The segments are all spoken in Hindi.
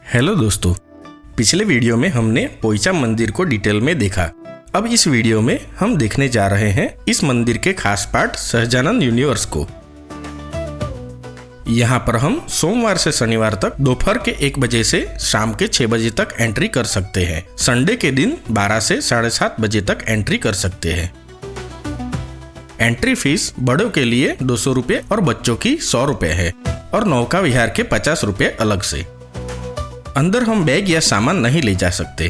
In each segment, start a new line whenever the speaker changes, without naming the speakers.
हेलो दोस्तों, पिछले वीडियो में हमने पोइचा मंदिर को डिटेल में देखा। अब इस वीडियो में हम देखने जा रहे हैं इस मंदिर के खास पार्ट सहजानंद यूनिवर्स को। यहाँ पर हम सोमवार से शनिवार तक दोपहर के 1 बजे से शाम के 6 बजे तक एंट्री कर सकते हैं। संडे के दिन 12 से 7:30 बजे तक एंट्री कर सकते हैं। एंट्री फीस बड़ों के लिए 200 रुपये और बच्चों की 100 रुपये है और नौका विहार के 50 रुपये अलग से। अंदर हम बैग या सामान नहीं ले जा सकते।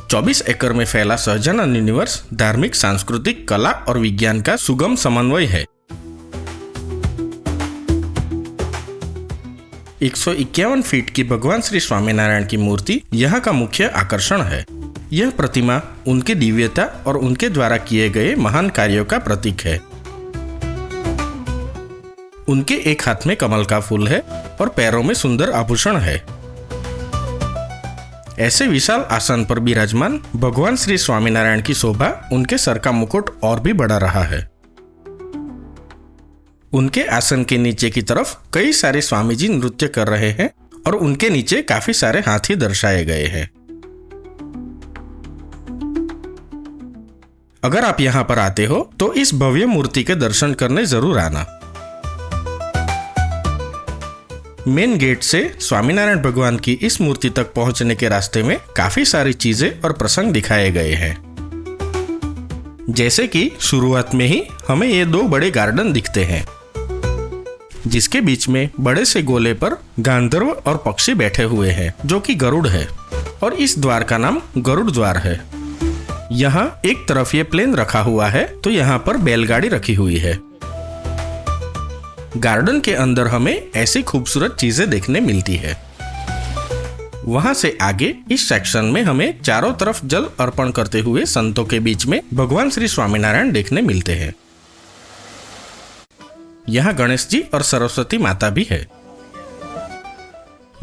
24 एकड़ में फैला सहजानंद यूनिवर्स धार्मिक, सांस्कृतिक, कला और विज्ञान का सुगम समन्वय है। 151 फीट की भगवान श्री स्वामीनारायण की मूर्ति यहाँ का मुख्य आकर्षण है। यह प्रतिमा उनकी दिव्यता और उनके द्वारा किए गए महान कार्यों का प्रतीक है। उनके एक हाथ में कमल का फूल है और पैरों में सुंदर आभूषण है। ऐसे विशाल आसन पर विराजमान भगवान श्री स्वामीनारायण की शोभा उनके सर का मुकुट और भी बढ़ा रहा है। उनके आसन के नीचे की तरफ कई सारे स्वामी जी नृत्य कर रहे हैं और उनके नीचे काफी सारे हाथी दर्शाए गए हैं। अगर आप यहाँ पर आते हो तो इस भव्य मूर्ति के दर्शन करने जरूर आना। मेन गेट से स्वामीनारायण भगवान की इस मूर्ति तक पहुंचने के रास्ते में काफी सारी चीजें और प्रसंग दिखाए गए हैं। जैसे कि शुरुआत में ही हमें ये 2 बड़े गार्डन दिखते हैं, जिसके बीच में बड़े से गोले पर गांधर्व और पक्षी बैठे हुए हैं जो कि गरुड़ है, और इस द्वार का नाम गरुड़ द्वार है। यहाँ एक तरफ ये प्लेन रखा हुआ है तो यहाँ पर बैलगाड़ी रखी हुई है। गार्डन के अंदर हमें ऐसी खूबसूरत चीजें देखने मिलती है। वहां से आगे इस सेक्शन में हमें चारों तरफ जल अर्पण करते हुए संतों के बीच में भगवान श्री स्वामीनारायण देखने मिलते हैं। यहाँ गणेश जी और सरस्वती माता भी है।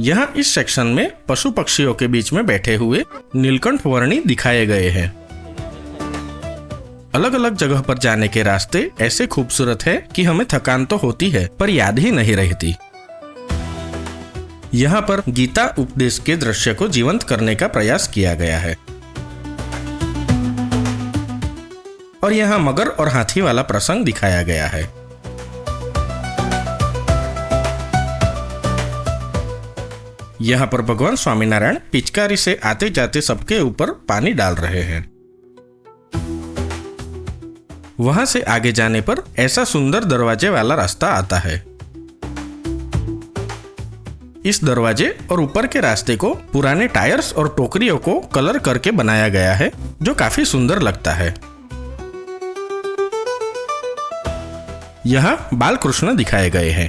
यहाँ इस सेक्शन में पशु पक्षियों के बीच में बैठे हुए नीलकंठ वर्णी दिखाए गए हैं। अलग अलग जगह पर जाने के रास्ते ऐसे खूबसूरत है कि हमें थकान तो होती है पर याद ही नहीं रहती। यहाँ पर गीता उपदेश के दृश्य को जीवंत करने का प्रयास किया गया है और यहाँ मगर और हाथी वाला प्रसंग दिखाया गया है। यहाँ पर भगवान स्वामीनारायण पिचकारी से आते जाते सबके ऊपर पानी डाल रहे हैं। वहां से आगे जाने पर ऐसा सुंदर दरवाजे वाला रास्ता आता है। इस दरवाजे और ऊपर के रास्ते को पुराने टायर्स और टोकरियों को कलर करके बनाया गया है जो काफी सुंदर लगता है। यहाँ बाल कृष्ण दिखाए गए हैं।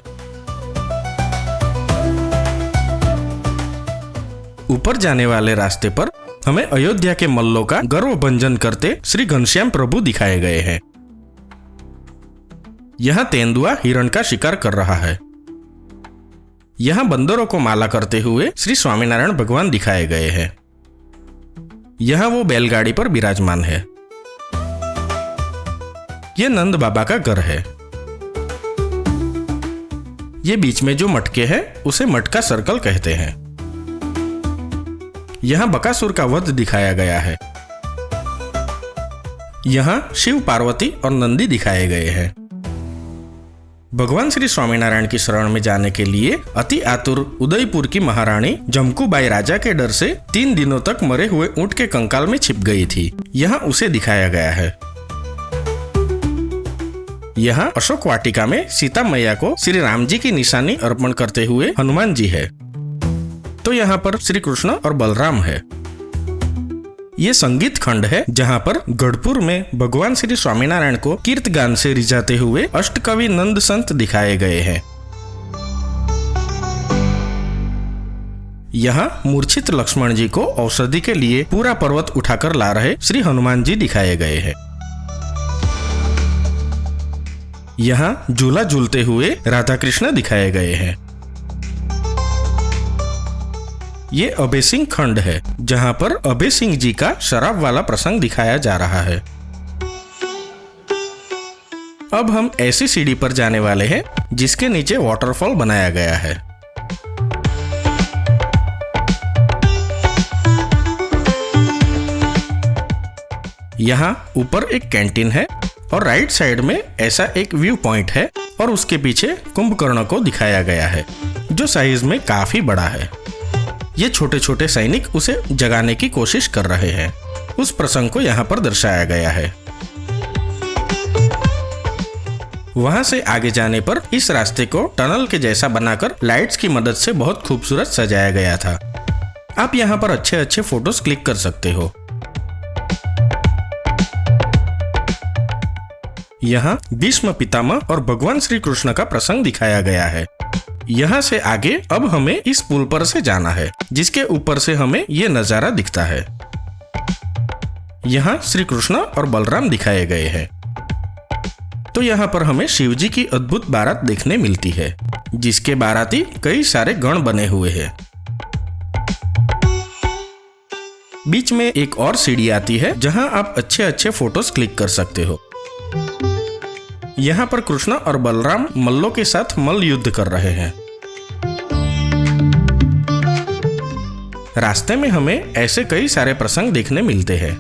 ऊपर जाने वाले रास्ते पर हमें अयोध्या के मल्लों का गर्व भंजन करते श्री घनश्याम प्रभु दिखाए गए हैं। यहाँ तेंदुआ हिरण का शिकार कर रहा है। यहाँ बंदरों को माला करते हुए श्री स्वामीनारायण भगवान दिखाए गए हैं। यहाँ वो बैलगाड़ी पर विराजमान है। ये नंद बाबा का घर है। ये बीच में जो मटके है उसे मटका सर्कल कहते हैं। यहाँ बकासुर का वध दिखाया गया है। यहाँ शिव, पार्वती और नंदी दिखाए गए हैं। भगवान श्री स्वामीनारायण की शरण में जाने के लिए अति आतुर उदयपुर की महारानी जमकूबाई राजा के डर से 3 दिनों तक मरे हुए ऊंट के कंकाल में छिप गई थी। यहाँ उसे दिखाया गया है। यहाँ अशोक वाटिका में सीता मैया को श्री राम जी की निशानी अर्पण करते हुए हनुमान जी है, तो यहाँ पर श्री कृष्ण और बलराम है। ये संगीत खंड है जहाँ पर गढ़पुर में भगवान श्री स्वामीनारायण को कीर्त गान से रिझाते हुए अष्टकवि नंद संत दिखाए गए हैं। यहाँ मूर्छित लक्ष्मण जी को औषधि के लिए पूरा पर्वत उठाकर ला रहे श्री हनुमान जी दिखाए गए हैं। यहाँ झूला झूलते हुए राधा कृष्ण दिखाए गए हैं। ये अभय सिंह खंड है जहाँ पर अभय सिंह जी का शराब वाला प्रसंग दिखाया जा रहा है। अब हम ऐसी सीढ़ी पर जाने वाले हैं जिसके नीचे वाटरफॉल बनाया गया है। यहाँ ऊपर एक कैंटीन है और राइट साइड में ऐसा एक व्यू पॉइंट है और उसके पीछे कुंभकर्ण को दिखाया गया है जो साइज में काफी बड़ा है। ये छोटे छोटे सैनिक उसे जगाने की कोशिश कर रहे हैं। उस प्रसंग को यहाँ पर दर्शाया गया है। वहां से आगे जाने पर इस रास्ते को टनल के जैसा बनाकर लाइट्स की मदद से बहुत खूबसूरत सजाया गया था। आप यहाँ पर अच्छे अच्छे फोटोज क्लिक कर सकते हो। यहाँ भीष्म पितामह और भगवान श्री कृष्ण का प्रसंग दिखाया गया है। यहाँ से आगे अब हमें इस पुल पर से जाना है जिसके ऊपर से हमें ये नजारा दिखता है। यहाँ श्री कृष्ण और बलराम दिखाए गए हैं। तो यहाँ पर हमें शिव जी की अद्भुत बारात देखने मिलती है जिसके बाराती कई सारे गण बने हुए हैं। बीच में एक और सीढ़ी आती है जहाँ आप अच्छे अच्छे फोटोज क्लिक कर सकते हो। यहाँ पर कृष्ण और बलराम मल्लों के साथ मल्ल युद्ध कर रहे हैं। रास्ते में हमें ऐसे कई सारे प्रसंग देखने मिलते हैं।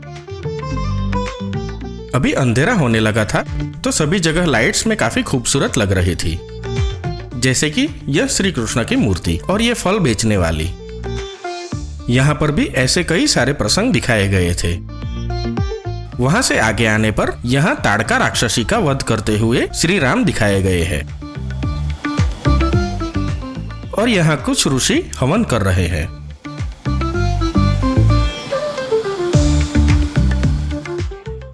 अभी अंधेरा होने लगा था तो सभी जगह लाइट्स में काफी खूबसूरत लग रही थी, जैसे कि यह श्री कृष्ण की मूर्ति और ये फल बेचने वाली। यहाँ पर भी ऐसे कई सारे प्रसंग दिखाए गए थे। वहां से आगे आने पर यहाँ ताड़का राक्षसी का वध करते हुए श्री राम दिखाए गए हैं और यहाँ कुछ ऋषि हवन कर रहे हैं।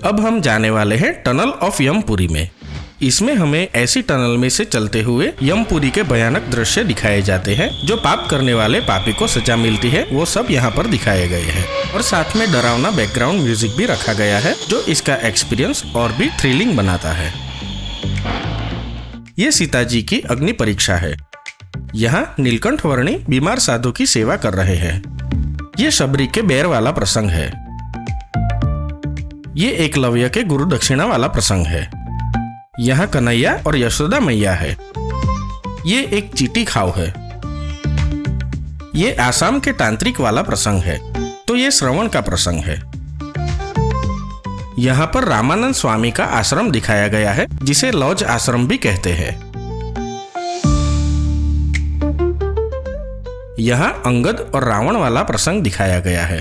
अब हम जाने वाले हैं टनल ऑफ यमपुरी में। इसमें हमें ऐसी टनल में से चलते हुए यमपुरी के भयानक दृश्य दिखाए जाते हैं। जो पाप करने वाले पापी को सजा मिलती है वो सब यहाँ पर दिखाए गए हैं और साथ में डरावना बैकग्राउंड म्यूजिक भी रखा गया है जो इसका एक्सपीरियंस और भी थ्रिलिंग बनाता है। ये सीता जी की अग्नि परीक्षा है। यहाँ नीलकंठ वर्णी बीमार साधु की सेवा कर रहे हैं। ये शबरी के बेर वाला प्रसंग है। ये एकलव्य के गुरु दक्षिणा वाला प्रसंग है। यहाँ कन्हैया और यशोदा मैया है। ये एक चीटी खाव है। ये आसाम के तांत्रिक वाला प्रसंग है। तो ये श्रवण का प्रसंग है। यहाँ पर रामानंद स्वामी का आश्रम दिखाया गया है जिसे लॉज आश्रम भी कहते हैं। यहाँ अंगद और रावण वाला प्रसंग दिखाया गया है।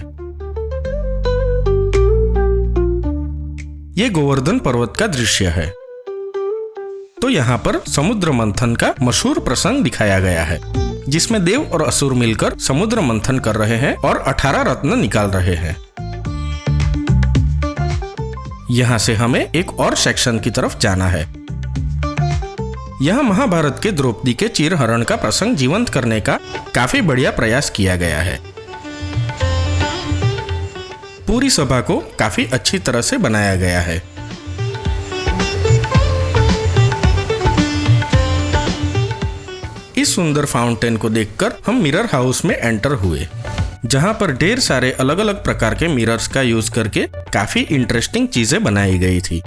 ये गोवर्धन पर्वत का दृश्य है। तो यहाँ पर समुद्र मंथन का मशहूर प्रसंग दिखाया गया है जिसमें देव और असुर मिलकर समुद्र मंथन कर रहे हैं और 18 रत्न निकाल रहे हैं। यहाँ से हमें एक और सेक्शन की तरफ जाना है। यहाँ महाभारत के द्रौपदी के चीरहरण का प्रसंग जीवंत करने का काफी बढ़िया प्रयास किया गया है। पूरी सभा को काफी अच्छी तरह से बनाया गया है। इस सुंदर फाउंटेन को देखकर हम मिरर हाउस में एंटर हुए जहां पर ढेर सारे अलग अलग प्रकार के मिरर्स का यूज करके काफी इंटरेस्टिंग चीजें बनाई गई थी।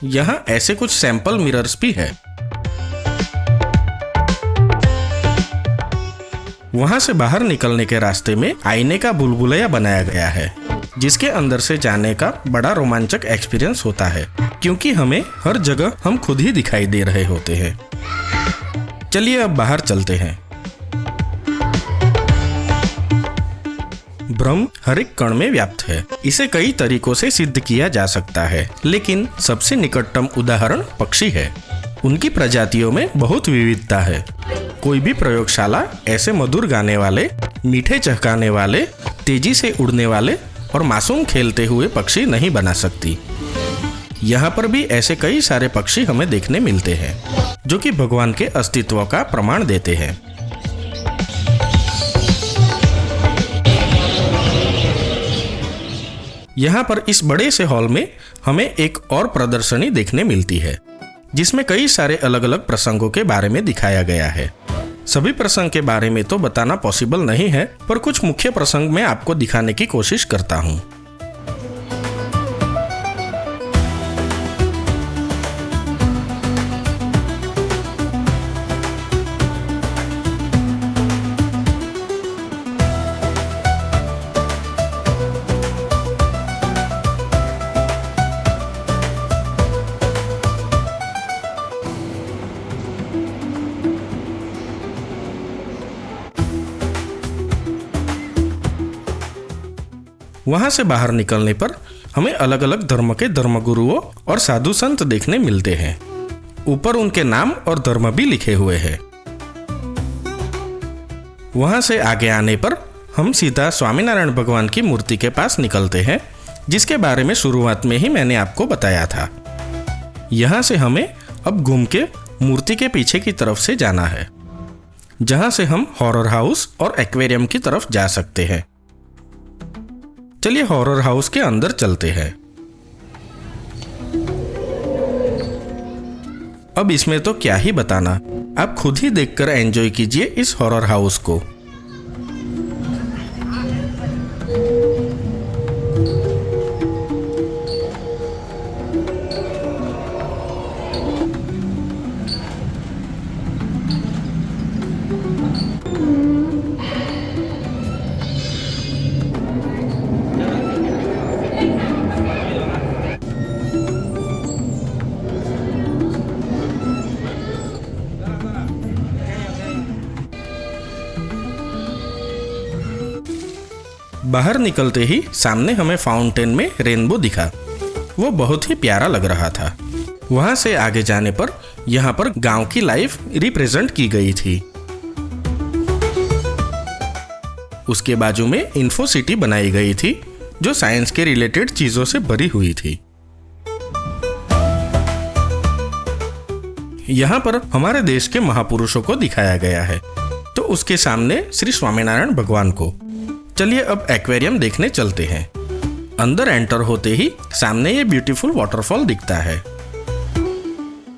यहाँ ऐसे कुछ सैंपल मिरर्स भी है। वहां से बाहर निकलने के रास्ते में आईने का बुलबुलैया बनाया गया है जिसके अंदर से जाने का बड़ा रोमांचक एक्सपीरियंस होता है क्योंकि हमें हर जगह हम खुद ही दिखाई दे रहे होते हैं। चलिए अब बाहर चलते हैं। ब्रह्म हर एक कण में व्याप्त है। इसे कई तरीकों से सिद्ध किया जा सकता है लेकिन सबसे निकटतम उदाहरण पक्षी है। उनकी प्रजातियों में बहुत विविधता है। कोई भी प्रयोगशाला ऐसे मधुर गाने वाले, मीठे चहकाने वाले, तेजी से उड़ने वाले और मासूम खेलते हुए पक्षी नहीं बना सकती। यहाँ पर भी ऐसे कई सारे पक्षी हमें देखने मिलते हैं जो कि भगवान के अस्तित्व का प्रमाण देते हैं। यहाँ पर इस बड़े से हॉल में हमें एक और प्रदर्शनी देखने मिलती है जिसमें कई सारे अलग अलग प्रसंगों के बारे में दिखाया गया है। सभी प्रसंग के बारे में तो बताना पॉसिबल नहीं है पर कुछ मुख्य प्रसंग मैं आपको दिखाने की कोशिश करता हूँ। वहां से बाहर निकलने पर हमें अलग अलग धर्म के धर्मगुरुओं और साधु संत देखने मिलते हैं। ऊपर उनके नाम और धर्म भी लिखे हुए हैं। वहां से आगे आने पर हम सीधा स्वामीनारायण भगवान की मूर्ति के पास निकलते हैं, जिसके बारे में शुरुआत में ही मैंने आपको बताया था। यहाँ से हमें अब घूम के मूर्ति के पीछे की तरफ से जाना है, जहाँ से हम हॉरर हाउस और एक्वेरियम की तरफ जा सकते हैं। चलिए हॉरर हाउस के अंदर चलते हैं। अब इसमें तो क्या ही बताना, आप खुद ही देखकर एंजॉय कीजिए इस हॉरर हाउस को। बाहर निकलते ही सामने हमें फाउंटेन में रेनबो दिखा। वो बहुत ही प्यारा लग रहा था। वहां से आगे जाने पर यहाँ पर गांव की लाइफ रिप्रेजेंट की गई थी। उसके बाजू में इन्फो सिटी बनाई गई थी, जो साइंस के रिलेटेड चीजों से भरी हुई थी। यहाँ पर हमारे देश के महापुरुषों को दिखाया गया है, तो उसके सामने श्री स्वामीनारायण भगवान को। चलिए अब एक्वेरियम देखने चलते हैं। अंदर एंटर होते ही सामने ये ब्यूटीफुल वाटरफॉल दिखता है।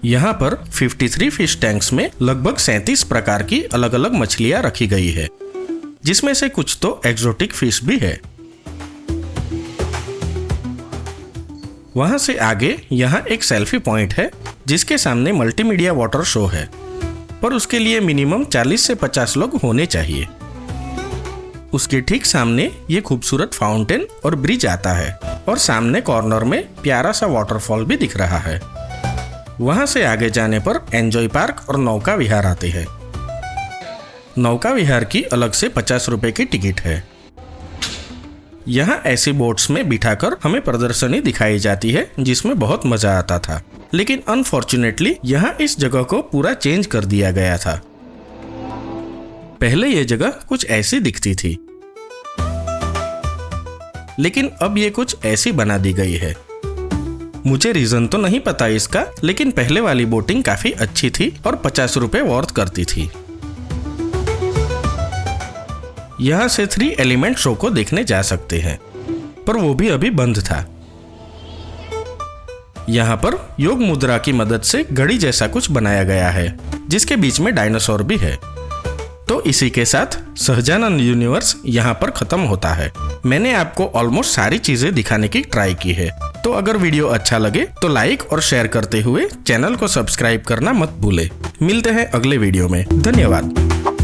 यहाँ पर 53 फिश टैंक्स में लगभग 37 प्रकार की अलग अलग मछलियां रखी गई है, जिसमें से कुछ तो एक्सोटिक फिश भी है। वहां से आगे यहाँ एक सेल्फी पॉइंट है, जिसके सामने मल्टीमीडिया वाटर शो है, पर उसके लिए मिनिमम 40 से 50 लोग होने चाहिए। उसके ठीक सामने ये खूबसूरत फाउंटेन और ब्रिज आता है, और सामने कॉर्नर में प्यारा सा वाटरफॉल भी दिख रहा है। वहां से आगे जाने पर एंजॉय पार्क और नौका विहार आते हैं। नौका विहार की अलग से 50 रुपए की टिकट है। यहाँ ऐसी बोट्स में बिठाकर हमें प्रदर्शनी दिखाई जाती है, जिसमें बहुत मजा आता था। लेकिन अनफॉर्चुनेटली यहाँ इस जगह को पूरा चेंज कर दिया गया था। पहले ये जगह कुछ ऐसी दिखती थी, लेकिन अब ये कुछ ऐसी बना दी गई है। मुझे रीजन तो नहीं पता इसका, लेकिन पहले वाली बोटिंग काफी अच्छी थी और 50 रुपए वर्थ करती थी। यहाँ से 3 एलिमेंट शो को देखने जा सकते हैं, पर वो भी अभी बंद था। यहाँ पर योग मुद्रा की मदद से घड़ी जैसा कुछ बनाया गया है, जिसके बीच में डायनासोर भी है। तो इसी के साथ सहजानंद यूनिवर्स यहाँ पर खत्म होता है। मैंने आपको ऑलमोस्ट सारी चीजें दिखाने की ट्राई की है। तो अगर वीडियो अच्छा लगे तो लाइक और शेयर करते हुए चैनल को सब्सक्राइब करना मत भूले। मिलते हैं अगले वीडियो में। धन्यवाद।